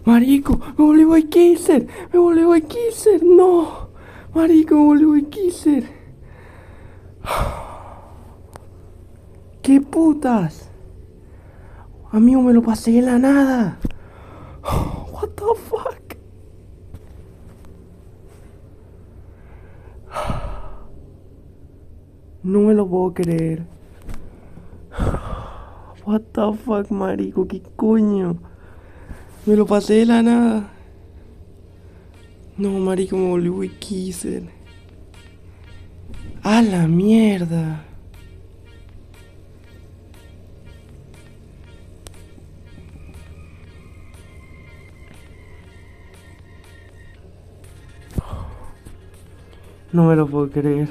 Marico, me volví Wikisser. Me volví Wikisser. No. Marico, me volví Wikisser. ¿Qué putas? Amigo, me lo pasé en la nada. What the fuck? No me lo puedo creer. What the fuck, marico, qué coño. Me lo pasé de la nada. No, marico, me volví Wikisser. A la mierda. No me lo puedo creer.